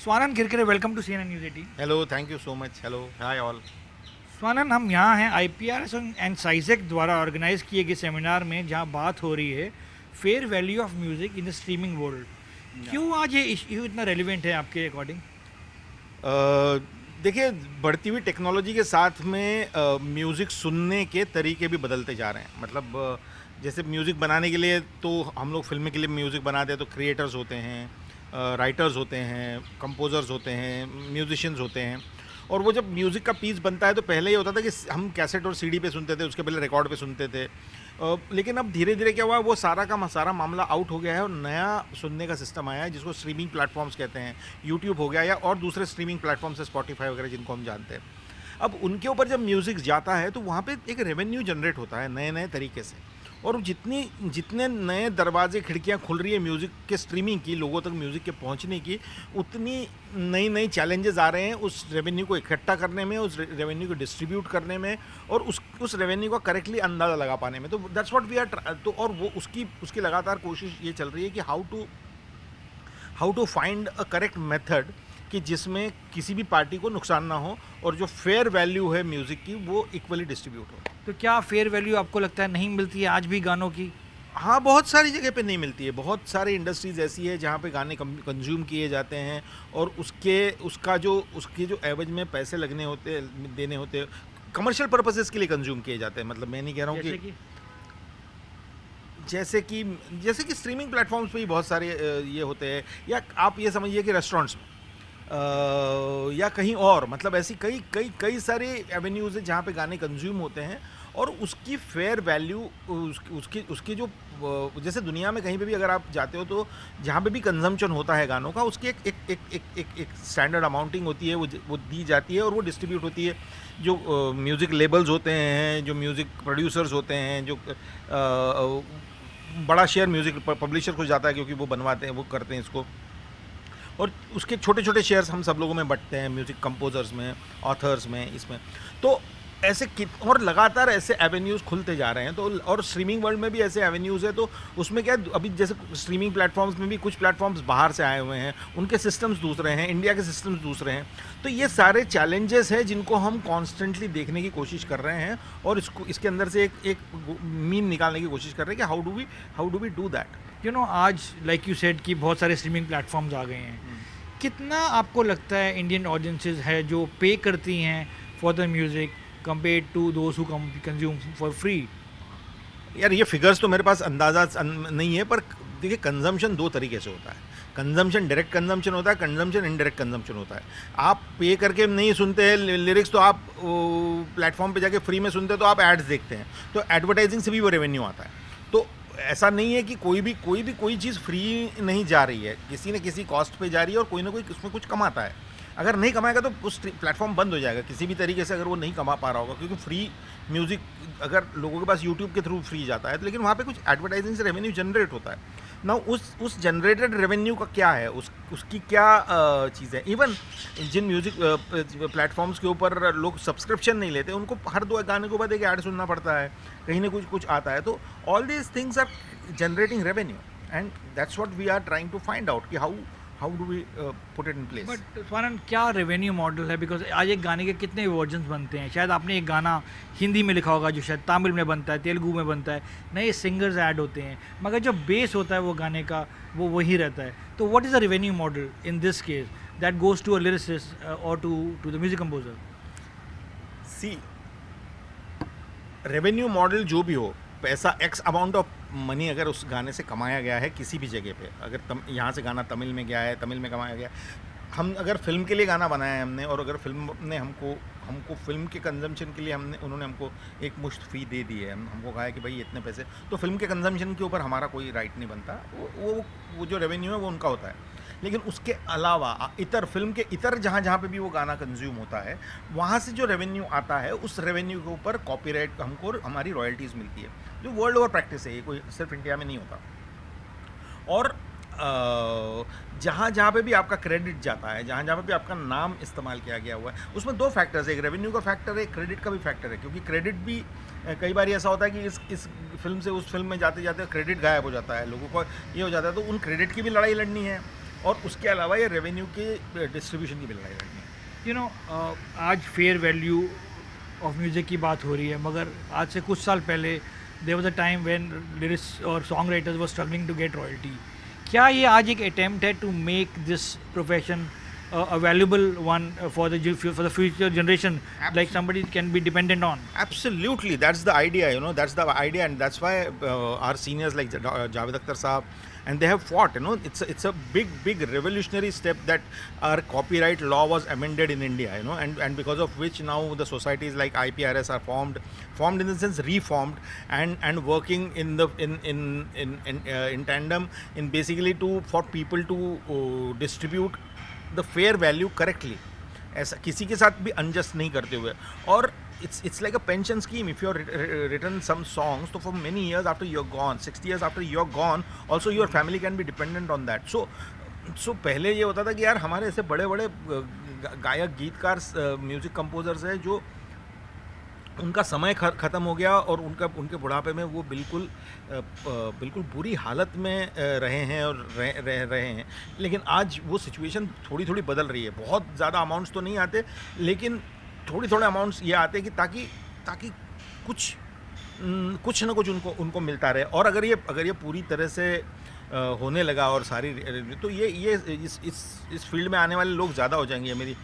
Swanand Kirkire, welcome to CNN News 18। Hello, thank you so much. Hello, hi all. Swanand, हम यहाँ हैं IPRS and साइजेक द्वारा organise किए गए सेमिनार में, जहाँ बात हो रही है fair value of music in the streaming world. क्यों आज ये इश्यू इतना रेलिवेंट है आपके अकॉर्डिंग? देखिए, बढ़ती हुई टेक्नोलॉजी के साथ में म्यूज़िक सुनने के तरीके भी बदलते जा रहे हैं। मतलब जैसे म्यूज़िक बनाने के लिए तो हम लोग फिल्म के लिए म्यूज़िक बनाते हैं, तो क्रिएटर्स होते हैं, राइटर्स होते हैं, कंपोज़र्स होते हैं, म्यूजिशियंस होते हैं। और वो जब म्यूज़िक का पीस बनता है तो पहले ये होता था कि हम कैसेट और सीडी पे सुनते थे, उसके पहले रिकॉर्ड पे सुनते थे। लेकिन अब धीरे धीरे क्या हुआ, वो सारा मामला आउट हो गया है और नया सुनने का सिस्टम आया है जिसको स्ट्रीमिंग प्लेटफॉर्म्स कहते हैं। यूट्यूब हो गया या और दूसरे स्ट्रीमिंग प्लेटफॉर्म्स है, स्पॉटिफाई वगैरह जिनको हम जानते हैं। अब उनके ऊपर जब म्यूज़िक जाता है तो वहाँ पे एक रेवेन्यू जनरेट होता है नए नए तरीके से। और जितने नए दरवाजे खिड़कियाँ खुल रही है म्यूज़िक के स्ट्रीमिंग की, लोगों तक म्यूज़िक के पहुँचने की, उतनी नई नई चैलेंजेस आ रहे हैं उस रेवेन्यू को इकट्ठा करने में, उस रेवेन्यू को डिस्ट्रीब्यूट करने में और उस रेवेन्यू का करेक्टली अंदाज़ा लगा पाने में। तो दैट्स व्हाट वी आर। तो और वो उसकी लगातार कोशिश ये चल रही है कि how to find a correct method कि जिसमें किसी भी पार्टी को नुकसान ना हो और जो फेयर वैल्यू है म्यूज़िक की वो इक्वली डिस्ट्रीब्यूट हो। तो क्या फेयर वैल्यू आपको लगता है नहीं मिलती है आज भी गानों की? हाँ, बहुत सारी जगह पे नहीं मिलती है। बहुत सारी इंडस्ट्रीज़ ऐसी है जहाँ पे गाने कंज्यूम किए जाते हैं और उसके जो एवज में पैसे देने होते, कमर्शियल पर्पसेस के लिए कंज्यूम किए जाते हैं। मतलब मैं नहीं कह रहा हूँ कि जैसे कि स्ट्रीमिंग प्लेटफॉर्म्स पे ही बहुत सारे ये होते हैं, या आप ये समझिए कि रेस्टोरेंट्स में या कहीं और, मतलब ऐसी कई कई कई सारे एवेन्यूज़ हैं जहाँ पे गाने कंज्यूम होते हैं और उसकी फेयर वैल्यू उसकी जो जैसे दुनिया में कहीं पे भी अगर आप जाते हो तो जहाँ पे भी कंजम्पशन होता है गानों का, उसकी एक स्टैंडर्ड अमाउंटिंग होती है, वो दी जाती है और वो डिस्ट्रीब्यूट होती है। जो म्यूज़िक लेबल्स होते हैं, जो म्यूज़िक प्रोड्यूसर्स होते हैं, जो बड़ा शेयर म्यूज़िक पब्लिशर को जाता है क्योंकि वो बनवाते हैं, वो करते हैं इसको, और उसके छोटे छोटे शेयर्स हम सब लोगों में बंटते हैं, म्यूज़िक कंपोजर्स में, ऑथर्स में, इसमें। तो ऐसे और लगातार ऐसे एवेन्यूज़ खुलते जा रहे हैं। तो और स्ट्रीमिंग वर्ल्ड में भी ऐसे एवेन्यूज़ है। तो उसमें क्या है, अभी जैसे स्ट्रीमिंग प्लेटफॉर्म्स में भी कुछ प्लेटफॉर्म्स बाहर से आए हुए हैं, उनके सिस्टम्स दूसरे हैं, इंडिया के सिस्टम्स दूसरे हैं। तो ये सारे चैलेंजेस हैं जिनको हम कॉन्स्टेंटली देखने की कोशिश कर रहे हैं और इसके अंदर से एक मीन निकालने की कोशिश कर रहे हैं कि how do we do that. आज लाइक यू सेड कि बहुत सारे स्ट्रीमिंग प्लेटफॉर्म्स आ गए हैं। कितना आपको लगता है इंडियन ऑडियंसेस है जो पे करती हैं for the music compared to those who consume for free? यार, ये फिगर्स तो मेरे पास अंदाज़ा नहीं है, पर देखिए, कंजम्पशन दो तरीके से होता है। कंजम्पशन डायरेक्ट कंजम्पशन होता है, कंजम्पशन इनडायरेक्ट कंजम्पशन होता है। आप पे करके नहीं सुनते हैं लिरिक्स, तो आप प्लेटफॉर्म पे जाके फ्री में सुनते हैं, तो आप एड्स देखते हैं, तो एडवर्टाइजिंग से भी वो रेवेन्यू आता है। तो ऐसा नहीं है कि कोई चीज़ फ्री नहीं जा रही है, किसी न किसी कॉस्ट पे जा रही है और कोई ना कोई उसमें कुछ कमाता है। अगर नहीं कमाएगा तो उस प्लेटफॉर्म बंद हो जाएगा किसी भी तरीके से, अगर वो नहीं कमा पा रहा होगा। क्योंकि फ्री म्यूज़िक अगर लोगों के पास यूट्यूब के थ्रू फ्री जाता है तो, लेकिन वहाँ पे कुछ एडवर्टाइजिंग से रेवेन्यू जनरेट होता है ना। उस जनरेटेड रेवेन्यू का क्या है, उसकी क्या चीज़ है। इवन जिन म्यूज़िक प्लेटफॉर्म्स के ऊपर लोग सब्सक्रिप्शन नहीं लेते, उनको हर 2 गाने के बाद एक ऐड सुनना पड़ता है, कहीं ना कुछ आता है। तो all these things are generating revenue and that's what we are trying to find out कि how do we put it in place. But Swanand, क्या रेवेन्यू मॉडल है? बिकॉज आज एक गाने के कितने वर्जन्स बनते हैं। शायद आपने एक गाना हिंदी में लिखा होगा जो शायद तमिल में बनता है, तेलुगु में बनता है, नए सिंगर्स ऐड होते हैं, मगर जो बेस होता है वो गाने का वो वही रहता है। तो what is the revenue model in this case that goes to a lyricist और to the music composer? See, revenue model जो भी हो, पैसा एक्स अमाउंट ऑफ मनी अगर उस गाने से कमाया गया है किसी भी जगह पे, अगर यहाँ से गाना तमिल में गया है, तमिल में कमाया गया, हम अगर फिल्म के लिए गाना बनाया है हमने, और अगर फिल्म ने हमको फिल्म के कंजम्पशन के लिए उन्होंने हमको एक मुश्त फ़ी दे दी है, हमको कहा है कि भाई इतने पैसे, तो फिल्म के कंजम्पशन के ऊपर हमारा कोई राइट नहीं बनता। वो जो रेवेन्यू है वो उनका होता है। लेकिन उसके अलावा फिल्म के इतर जहाँ पे भी वो गाना कंज्यूम होता है, वहाँ से जो रेवेन्यू आता है, उस रेवेन्यू के ऊपर कॉपीराइट हमको हमारी रॉयल्टीज़ मिलती है, जो वर्ल्ड ओवर प्रैक्टिस है, ये कोई सिर्फ इंडिया में नहीं होता। और जहाँ पे भी आपका क्रेडिट जाता है, जहाँ पे भी आपका नाम इस्तेमाल किया गया हुआ है, उसमें 2 फैक्टर्स है, एक रेवेन्यू का फैक्टर है, एक क्रेडिट का भी फैक्टर है। क्योंकि क्रेडिट भी कई बार ऐसा होता है कि इस फिल्म से उस फिल्म में जाते जाते क्रेडिट गायब हो जाता है, लोगों को ये हो जाता है, तो उन क्रेडिट की भी लड़ाई लड़नी है। और उसके अलावा ये रेवेन्यू के डिस्ट्रीब्यूशन की मिल रही है। यू नो आज फेयर वैल्यू ऑफ म्यूज़िक की बात हो रही है, मगर आज से कुछ साल पहले there was a time when lyrics और song writers were struggling to get royalty. क्या ये आज एक अटेम्प्ट है to make this profession a valuable one for the future generation, like somebody can be dependent on? Absolutely, that's the idea, you know, that's the idea, and that's why our seniors like Javed Akhtar Saab, and they have fought, you know, it's a big revolutionary step that our copyright law was amended in India, you know, and because of which now the societies like IPRS are formed in the sense reformed, and working in the in tandem in basically for people to distribute the fair value correctly, ऐसा किसी के साथ भी unjust नहीं करते हुए। और it's like a pension scheme, if you written some songs, तो for many years after you are gone, 60 years after you are gone, also your family can be dependent on that. So पहले ये होता था कि यार हमारे ऐसे बड़े बड़े गायक गीतकार म्यूज़िक कंपोजर्स हैं जो उनका समय ख़त्म हो गया और उनके बुढ़ापे में वो बिल्कुल बुरी हालत में रहे हैं और रहे हैं। लेकिन आज वो सिचुएशन थोड़ी बदल रही है। बहुत ज़्यादा अमाउंट्स तो नहीं आते, लेकिन थोड़े अमाउंट्स ये आते हैं कि ताकि कुछ ना कुछ उनको मिलता रहे। और अगर ये पूरी तरह से होने लगा और सारी, तो ये इस फील्ड में आने वाले लोग ज़्यादा हो जाएंगे। मेरी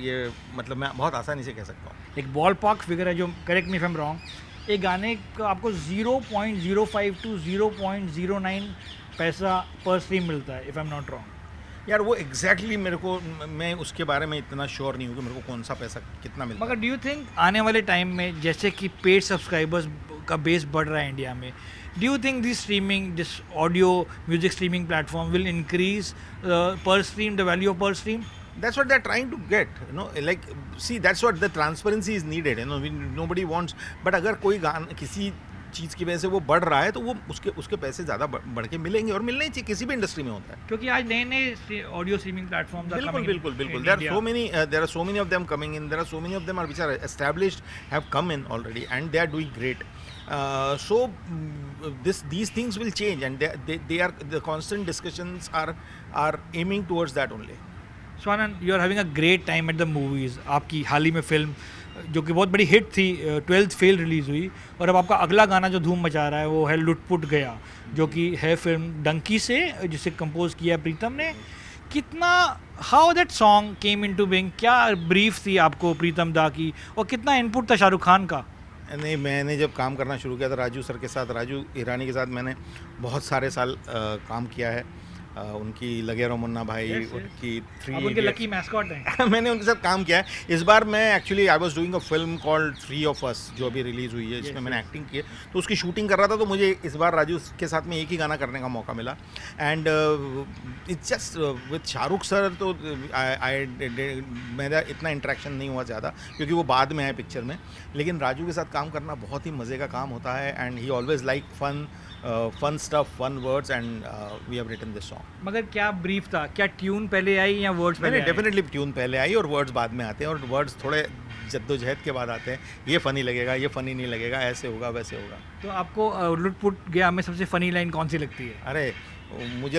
ये मतलब मैं बहुत आसानी से कह सकता हूँ। एक बॉल पार्क फिगर है जो, correct me if I am wrong, एक गाने का आपको 0.05 to 0.09 पैसा पर स्ट्रीम मिलता है, if I am not wrong. यार वो एग्जैक्टली मैं उसके बारे में इतना श्योर नहीं हूँ कि मेरे को कौन सा पैसा कितना मिलता है। मगर डू यू थिंक आने वाले टाइम में जैसे कि पेड सब्सक्राइबर्स का बेस बढ़ रहा है इंडिया में, do you think this audio music streaming platform will increase per stream, the value of per stream? That's what they're trying to get, you know, like see, that's what the transparency is needed, you know, nobody wants, but अगर कोई किसी चीज़ की वजह से वो बढ़ रहा है तो वो उसके पैसे ज़्यादा बढ़ के मिलेंगे, और मिलने ही चाहिए, किसी भी इंडस्ट्री में होता है। क्योंकि आज नए ऑडियो स्ट्रीमिंग प्लेटफॉर्म्स बिल्कुल there are so many of them coming in, there are so many of them which are established, have come in already, and they are doing great. So these things will change, and they are, the constant discussions are aiming towards that only. Swanand, you are having a great time at the movies. आपकी हाल ही में film जो कि बहुत बड़ी hit थी 12th fail release हुई, और अब आपका अगला गाना जो धूम मचा रहा है वो है लुटपुट गया, जो कि है फिल्म डंकी से, जिसे कंपोज किया प्रीतम ने। कितना, how that song came into being, क्या ब्रीफ थी आपको प्रीतम दा की, और कितना इनपुट था शाहरुख खान का? नहीं, मैंने जब काम करना शुरू किया था राजू सर के साथ, राजू ईरानी के साथ मैंने बहुत सारे साल काम किया है। उनकी लगे रहो मुन्ना भाई, उनकी उनके लकी मैस्कॉट हैं। मैंने उनके साथ काम किया है। इस बार मैं actually I was doing a film called 3 of Us, जो अभी रिलीज़ हुई है, जिसमें मैंने एक्टिंग की है, तो उसकी शूटिंग कर रहा था, तो मुझे इस बार राजू के साथ में एक ही गाना करने का मौका मिला। And it's just with Shahrukh sir, तो मेरा इतना इंटरेक्शन नहीं हुआ ज़्यादा, क्योंकि वो बाद में है पिक्चर में। लेकिन राजू के साथ काम करना बहुत ही मज़े का काम होता है, and he always like fun stuff, fun words, and we have written this song. मगर क्या ब्रीफ था, क्या ट्यून पहले आई या वर्ड्स पहले? डेफिनेटली ट्यून पहले आई और वर्ड्स बाद में आते हैं, और वर्ड्स थोड़े जद्दोजहद के बाद आते हैं। ये फ़नी लगेगा, ये फ़नी नहीं लगेगा, ऐसे होगा वैसे होगा। तो आपको लुटपुट गया में सबसे फ़नी लाइन कौन सी लगती है? अरे मुझे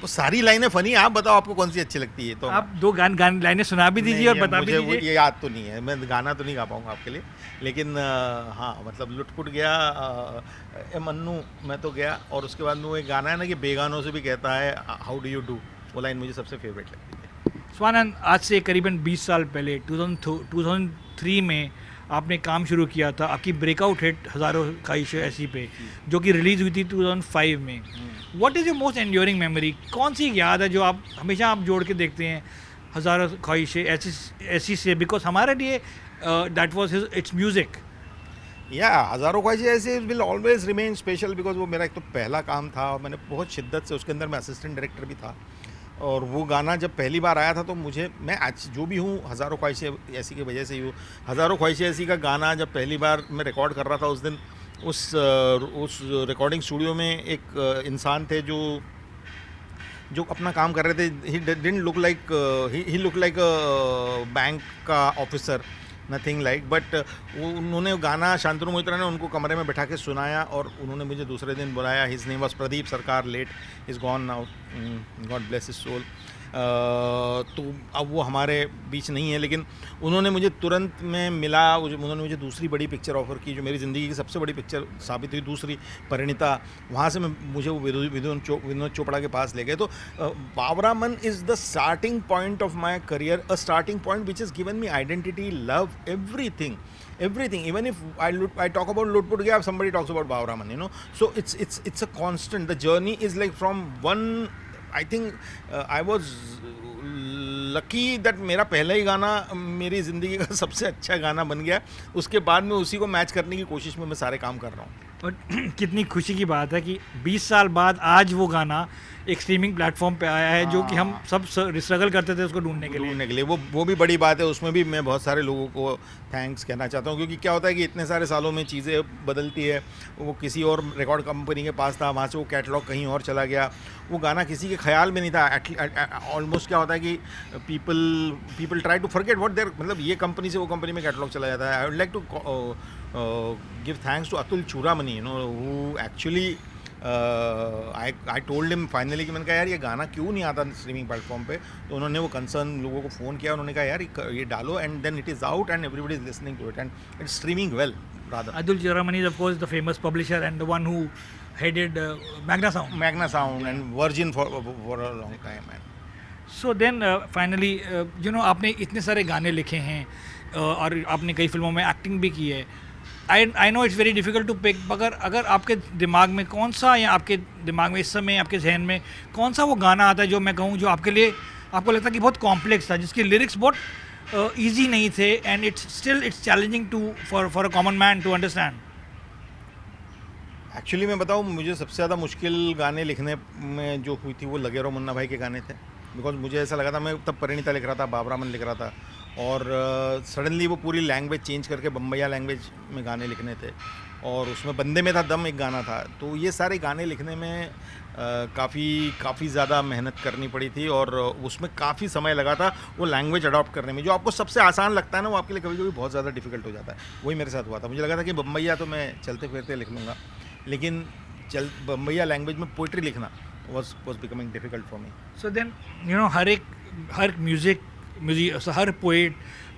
सारी लाइनें फ़नी, आप बताओ आपको कौन सी अच्छी लगती है? तो आप दो लाइनें सुना भी दीजिए और बता भी दीजिए। ये याद तो नहीं है, मैं गाना तो नहीं गा पाऊँगा आपके लिए, लेकिन हाँ, मतलब लुटपुट गया, ए मन्नू मैं तो गया, और उसके बाद वो एक गाना है ना कि बेगानों से भी कहता है हाउ डू यू डू, वो लाइन मुझे सबसे फेवरेट लगती है। स्वानंद, आज से करीबन 20 साल पहले 2003 में आपने काम शुरू किया था आपकी ब्रेकआउट हिट हज़ारों ख्वाहिशें ऐसी पे, जो कि रिलीज़ हुई थी 2005 में। What is your most enduring memory? कौन सी याद है जो आप हमेशा जोड़ के देखते हैं हज़ारों ख्वाहिशें ऐसी से? बिकॉज हमारे लिए दैट वाज इट्स म्यूज़िक। या हज़ारों ख्वाहिशें ऐसे will always remain special, because वो मेरा एक तो पहला काम था, और मैंने बहुत शिद्दत से उसके अंदर मैं असिस्टेंट डायरेक्टर भी था। और वो गाना जब पहली बार आया था, तो मैं आज जो भी हूँ हज़ारों ख्वाहिशें ऐसी की वजह से ही हूँ। हज़ारों ख्वाहिशें ऐसी का गाना जब पहली बार मैं रिकॉर्ड कर रहा था, उस दिन उस रिकॉर्डिंग स्टूडियो में एक इंसान थे जो अपना काम कर रहे थे। ही लुक लाइक अ बैंक का ऑफिसर, नथिंग लाइक, बट वो उन्होंने गाना शांतनु मोहित्रा ने उनको कमरे में बैठा के सुनाया और उन्होंने मुझे दूसरे दिन बुलाया. His name was Pradeep Sarkar, late, is gone now, God bless his soul. तो अब वो हमारे बीच नहीं है, लेकिन उन्होंने मुझे तुरंत में मिला. उन्होंने मुझे दूसरी बड़ी पिक्चर ऑफ़र की, जो मेरी ज़िंदगी की सबसे बड़ी पिक्चर साबित हुई, दूसरी, परिणीता. वहाँ से मुझे वो विनोद चोपड़ा के पास ले गए. तो Babraman is the starting point of my career, a starting point which is given me identity, love, everything. Even if I talk about Lutput Gaya, somebody talks about Bavraman, you know. So it's a constant. The journey is like from one. I think I was lucky that मेरा पहला ही गाना मेरी ज़िंदगी का सबसे अच्छा गाना बन गया. उसके बाद में उसी को मैच करने की कोशिश में मैं सारे काम कर रहा हूँ. और कितनी खुशी की बात है कि 20 साल बाद आज वो गाना एक स्ट्रीमिंग प्लेटफॉर्म पे आया है, जो कि हम सब स्ट्रगल करते थे उसको ढूंढने के लिए. वो भी बड़ी बात है. उसमें भी मैं बहुत सारे लोगों को थैंक्स कहना चाहता हूँ, क्योंकि क्या होता है कि इतने सारे सालों में चीज़ें बदलती है. वो किसी और रिकॉर्ड कंपनी के पास था, वहाँ से वो कैटलॉग कहीं और चला गया. वो गाना किसी के ख्याल में नहीं था. ऑलमोस्ट क्या होता है कि people try to forget what there, मतलब ये कंपनी से वो कंपनी में कैटलॉग चला जाता है. I would like to give thanks to Atul Churamani, you know, who actually I told him finally कि मैंने कहा यार ये गाना क्यों नहीं आता स्ट्रीमिंग प्लेटफॉर्म पे. तो उन्होंने वो कंसर्न लोगों को फ़ोन किया. उन्होंने कहा यार ये डालो, and then it is out and everybody is listening to it and it's streaming well rather. Atul Chooramani is of course the famous publisher and the one who headed Magna Sound and Virgin for a long time. So then finally you know, आपने इतने सारे गाने लिखे हैं और आपने कई फिल्मों में एक्टिंग भी की है. I know it's very difficult to pick, मगर अगर आपके दिमाग में कौन सा, या आपके दिमाग में इस समय आपके जहन में कौन सा वो गाना आता है जो मैं कहूँ जो आपके लिए आपको लगता है कि बहुत कॉम्प्लेक्स था, जिसके लिरिक्स बहुत ईजी नहीं थे, and it's challenging to for a common man to understand. Actually मैं बताऊँ, मुझे सबसे ज़्यादा मुश्किल गाने लिखने में जो हुई थी वो लगे रहो मुन्ना भाई के गाने थे. बिकॉज मुझे ऐसा लगा था, मैं तब परिणीता लिख रहा था, बाबरामन लिख रहा था, और सडनली वो पूरी लैंग्वेज चेंज करके बम्बैया लैंग्वेज में गाने लिखने थे. और उसमें बंदे में था दम एक गाना था. तो ये सारे गाने लिखने में काफ़ी ज़्यादा मेहनत करनी पड़ी थी, और उसमें काफ़ी समय लगा था वो लैंग्वेज अडॉप्ट करने में. जो आपको सबसे आसान लगता है ना, वो आपके लिए कभी कभी बहुत ज़्यादा डिफिकल्ट हो जाता है. वही मेरे साथ हुआ था. मुझे लगा था कि बम्बैया तो मैं चलते फिरते लिख लूँगा, लेकिन बम्बैया लैंग्वेज में पोइट्री लिखना was becoming difficult for me. So then you know, her music her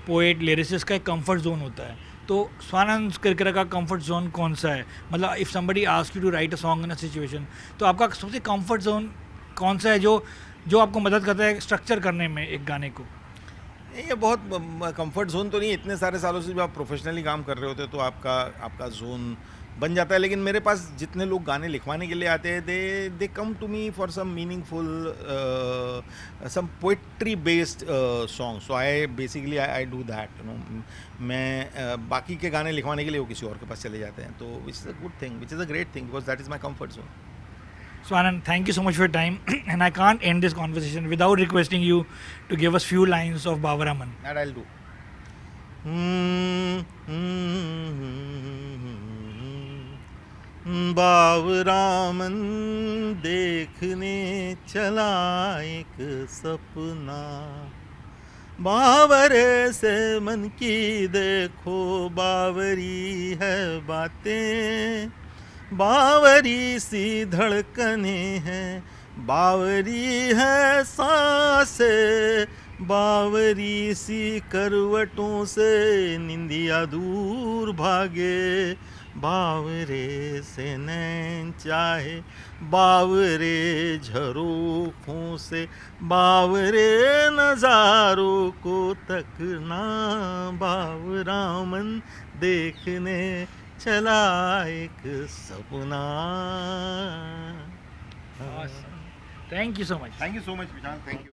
poet lyricist का एक कंफर्ट जोन होता है. तो स्वानंद किरकिरा का कंफर्ट जोन कौन सा है? मतलब if somebody ask you to write a song in a situation, तो आपका सबसे कंफर्ट जोन कौन सा है जो आपको मदद करता है स्ट्रक्चर करने में एक गाने को? ये बहुत कंफर्ट जोन तो नहीं. इतने सारे सालों से जब आप प्रोफेशनली काम कर रहे होते हो तो आपका जोन बन जाता है. लेकिन मेरे पास जितने लोग गाने लिखवाने के लिए आते हैं, they come to me for some meaningful, some poetry based song. So I basically I do that, you know. मैं बाकी के गाने लिखवाने के लिए वो किसी और के पास चले जाते हैं. तो which is a good thing, which is a great thing, because that is my comfort zone. So Anand, thank you so much for your time, and I can't end this conversation without requesting you to give us few lines of Bavaraman. That I'll do. बावरामन देखने चला एक सपना, बावरे से मन की देखो बावरी है बातें, बावरी सी धड़कने हैं, बावरी है सांसें, बावरी सी करवटों से निंदिया दूर भागे, बावरे से नैन चाहे बावरे झरोखों से, बावरे नज़ारों को तकना, बावरामन देखने चला एक सपना. Thank you so much. Thank you so much, Vishal. Thank you.